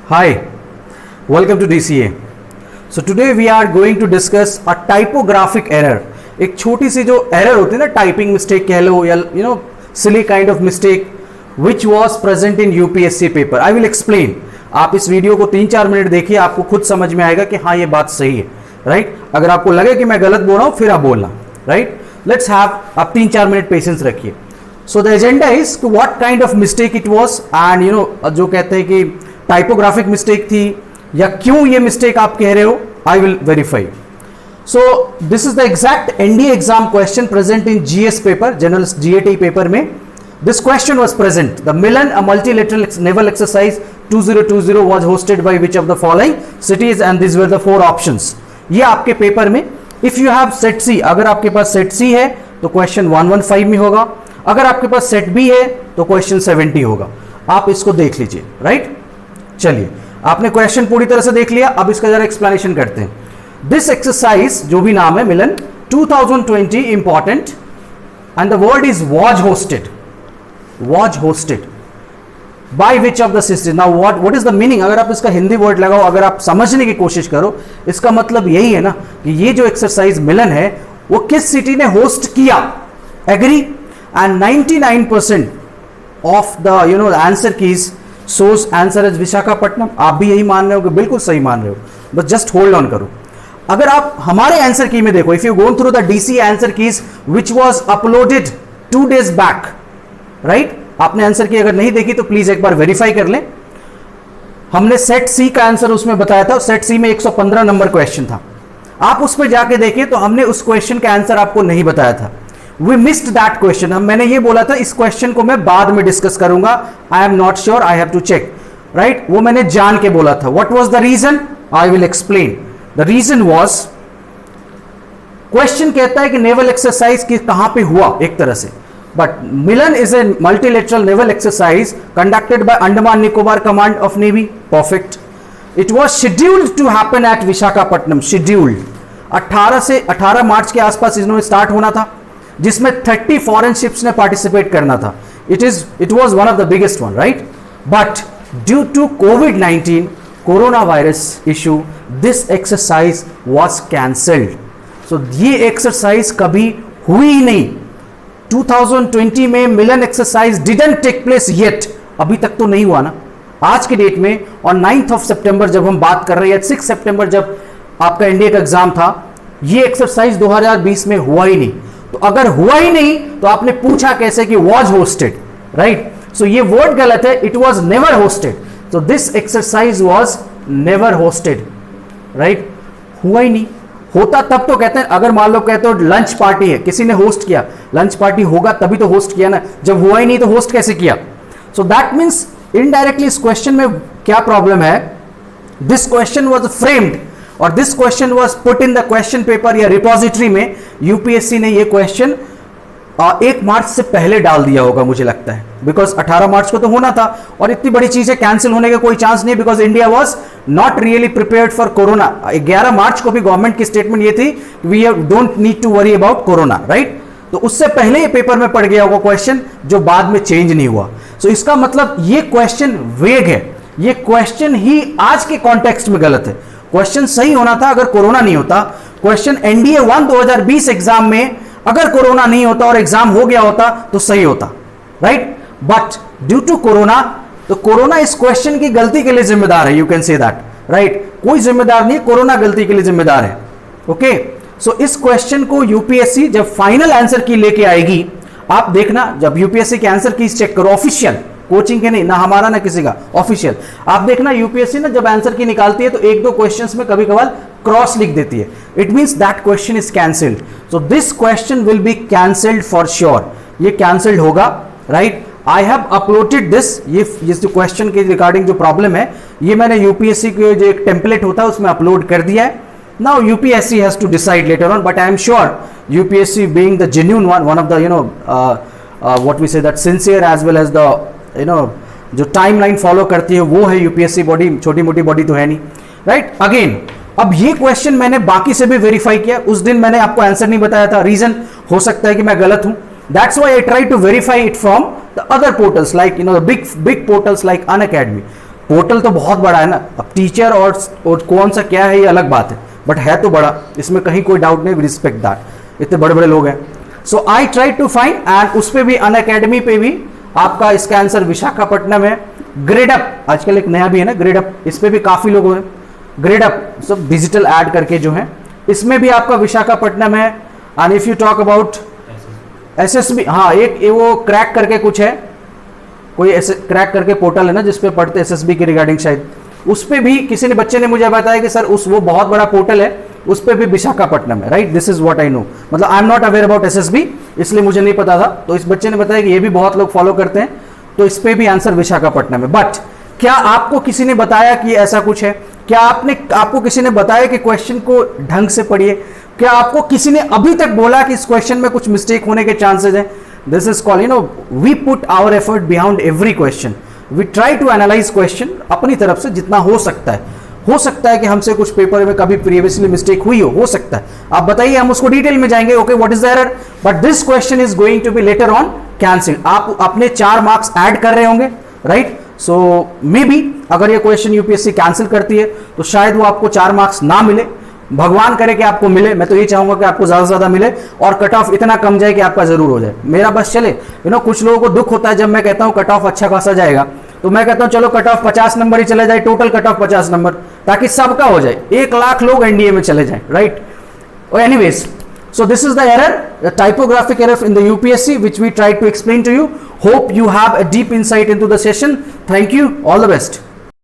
Hi, welcome to DCA. So today we are going to discuss a typographic error. एक छोटी सी जो error होती है ना, टाइपिंग मिस्टेक कह लो या silly kind of mistake which was present in UPSC paper. I will explain. आप इस वीडियो को 3-4 मिनट देखिए, आपको खुद समझ में आएगा कि हाँ ये बात सही है. राइट अगर आपको लगे कि मैं गलत बोल रहा हूं फिर आप बोलना. राइट लेट्स हैव, आप 3-4 मिनट पेशेंस रखिए. So the agenda is what kind of mistake it was and जो कहते हैं कि टाइपोग्राफिक मिस्टेक थी या क्यों ये मिस्टेक आप कह रहे हो, I will verify. So this is the exact NDA exam question present in GS paper, general GAT paper में. This question was present. The Milan, a multilateral naval exercise 2020 was hosted by which of the following cities, and these were the 4 options. ये आपके paper में if you have set C, अगर आपके पास set C है तो question 115 में होगा, अगर आपके पास set B है तो question 70 होगा. आप इसको देख लीजिए. राइट चलिए, आपने क्वेश्चन पूरी तरह से देख लिया, अब इसका जरा एक्सप्लेनेशन करते हैं. दिस एक्सरसाइज जो भी नाम है मिलन 2020 important and the word is was hosted by which of the cities. Now what is the meaning. अगर आप इसका हिंदी वर्ड लगाओ, अगर आप समझने की कोशिश करो, इसका मतलब यही है ना कि ये जो एक्सरसाइज मिलन है वो किस सिटी ने होस्ट किया. Agree. And 99% of the answer keys source answer is Visakhapatnam. आप भी यही मान रहे हो कि बिल्कुल सही मान रहे हो, बस जस्ट होल्ड ऑन करो. अगर आप हमारे आंसर की में देखो, if you go through the DC answer keys which was uploaded 2 days back. Right आपने आंसर की अगर नहीं देखी तो प्लीज एक बार वेरीफाई कर लें. हमने सेट सी का आंसर उसमें बताया था. सेट सी में 115 नंबर क्वेश्चन था. आप उस पर जाके देखिए तो हमने उस क्वेश्चन का आंसर आपको नहीं बताया था. We missed that question. मैंने ये बोला था इस क्वेश्चन को मैं बाद में डिस्कस करूंगा. I am not sure, I have to check. Right वो मैंने जान के बोला था. What was the reason, I will explain. The reason was, question कहता है कि नेवल एक्सरसाइज की कहां पे हुआ एक तरह से, but Milan is a multilateral naval exercise conducted by Andaman Nicobar command of navy. Perfect. It was scheduled to happen at Visakhapatnam. Scheduled 18 मार्च के आसपास इन्होंने स्टार्ट होना था, जिसमें 30 फॉरेन शिप्स ने पार्टिसिपेट करना था. It was one of the biggest one. Right but due to कोविड-19 corona virus issue this exercise was cancelled. So ये एक्सरसाइज कभी हुई ही नहीं. 2020 में Milan exercise didn't take place yet. अभी तक तो नहीं हुआ ना आज के डेट में. और 9th of September जब हम बात कर रहे हैं, 6 सितंबर जब आपका इंडिया का एग्जाम था, ये एक्सरसाइज 2020 में हुआ ही नहीं. तो अगर हुआ ही नहीं तो आपने पूछा कैसे कि वॉज होस्टेड. राइट सो ये वर्ड गलत है. It was never hosted. So this exercise was never hosted. Right हुआ ही नहीं. होता तब तो कहते हैं, अगर मान लो कहते हो लंच पार्टी है, किसी ने होस्ट किया, लंच पार्टी होगा तभी तो होस्ट किया ना. जब हुआ ही नहीं तो होस्ट कैसे किया. सो दैट मीन्स इनडायरेक्टली इस क्वेश्चन में क्या प्रॉब्लम है. दिस क्वेश्चन वॉज फ्रेम्ड और this question was put in the question paper या रिपोजिटरी में. यूपीएससी ने ये क्वेश्चन 1 मार्च से पहले डाल दिया होगा मुझे लगता है, बिकॉज 18 मार्च को तो होना था और इतनी बड़ी चीज है, कैंसिल होने का कोई चांस नहीं, because India was not really prepared for corona. 11 मार्च को भी गवर्नमेंट की स्टेटमेंट ये थी, we don't need to worry about corona. Right तो उससे पहले ये पेपर में पड़ गया होगा क्वेश्चन, जो बाद में चेंज नहीं हुआ. सो इसका मतलब ये क्वेश्चन वेग है. ये क्वेश्चन ही आज के कॉन्टेक्स्ट में गलत है. क्वेश्चन सही होना था अगर कोरोना नहीं होता. क्वेश्चन एनडीए 1 2020 एग्जाम में अगर कोरोना नहीं होता और एग्जाम हो गया होता तो सही होता. Right but due to corona, तो कोरोना इस क्वेश्चन की गलती के लिए जिम्मेदार है. You can say that. Right कोई जिम्मेदार नहीं, कोरोना गलती के लिए जिम्मेदार है. ओके सो इस क्वेश्चन को यूपीएससी जब फाइनल आंसर की लेके आएगी, आप देखना, जब यूपीएससी के आंसर की चेक करो, ऑफिशियल, कोचिंग के नहीं, ना हमारा ना किसी का, ऑफिशियल, आप देखना यूपीएससी ना जब आंसर की निकालती है तो 1-2 क्वेश्चंस में कभी कभार क्रॉस लिख देती है. It means that question is cancelled. So this question will be cancelled for sure. ये कैंसिल्ड होगा. Right I have uploaded this. ये जो क्वेश्चन के रिगार्डिंग जो प्रॉब्लम है, ये मैंने यूपीएससी के जो एक टेम्पलेट होता है उसमें अपलोड कर दिया है. Now UPSC has to decide later on, but I am sure UPSC being the genuine one of the what we say that sincere as well as the जो टाइमलाइन फॉलो करती है वो है यूपीएससी बॉडी. छोटी मोटी body तो है नहीं. राइट अगेन अब ये क्वेश्चन मैंने बाकी से भी वेरीफाई किया. उस दिन मैंने आपको आंसर नहीं बताया था, रीजन हो सकता है कि मैं गलत हूं. That's why I try to verify it from the other portals like the big portals like Unacademy. Portal तो बहुत बड़ा है ना, अब टीचर और कौन सा क्या है ये अलग बात है, बट है तो बड़ा, इसमें कहीं कोई डाउट नहीं, रिस्पेक्ट दैट, इतने बड़े बड़े लोग हैं। So I try to find, and उस पर भी अनअकैडमी पे भी आपका इसका आंसर विशाखापट्टनम है। ग्रेडअप आजकल एक नया भी है ना ग्रेडअप, इस पे भी काफी लोग हैं, ग्रेडअप सब डिजिटल ऐड करके जो है, इसमें भी आपका विशाखापट्टनम है। And if you talk about SSB, हाँ एक वो क्रैक करके कुछ है, कोई ऐसे क्रैक करके पोर्टल है ना जिसपे पढ़ते एसएसबी के रिगार्डिंग, शायद उस पे भी किसी ने बच्चे ने मुझे बताया कि सर उस वो बहुत बड़ा पोर्टल है, उस पे भी विशाखापट्टनम है, right, this is what I know, मतलब I am not aware about SSB, इसलिए मुझे नहीं पता था, तो इस बच्चे ने बताया कि ये भी बहुत लोग फॉलो करते हैं, तो इस पे भी आंसर विशाखापट्टनम है। बट क्या आपको किसी ने बताया कि ऐसा कुछ है? क्या आपको किसी ने बताया कि क्वेश्चन को ढंग से पढ़िए? क्या आपको किसी ने अभी तक बोला कि इस क्वेश्चन में कुछ मिस्टेक होने के चांसेस हैं? This is called, we put our effort behind every question, we try to analyse question अपनी तरफ से जितना हो सकता है। हो सकता है कि हमसे कुछ पेपर में कभी प्रीवियसली मिस्टेक हुई हो सकता है, आप बताइए, हम उसको डिटेल में जाएंगे, okay what is the error, but this question is going to be later on cancelled. आप अपने 4 मार्क्स ऐड कर रहे होंगे, राइट, सो मे बी अगर ये क्वेश्चन यूपीएससी कैंसिल करती है तो शायद वो आपको 4 मार्क्स ना मिले, भगवान करे कि आपको मिले, मैं तो ये चाहूंगा कि आपको ज्यादा से ज्यादा मिले और कट ऑफ इतना कम जाए कि आपका जरूर हो जाए, मेरा बस चले। कुछ लोगों को दुख होता है जब मैं कहता हूं कट ऑफ अच्छा खासा जाएगा, तो मैं कहता हूं चलो कट ऑफ 50 नंबर ही चले जाए, टोटल कट ऑफ 50 नंबर, ताकि सबका हो जाए, 1 लाख लोग एनडीए में चले जाए, right. Anyways, so this is the error, the typographic error in the UPSC, which we tried to explain to you. Hope you have a deep insight into the session. Thank you, all the best.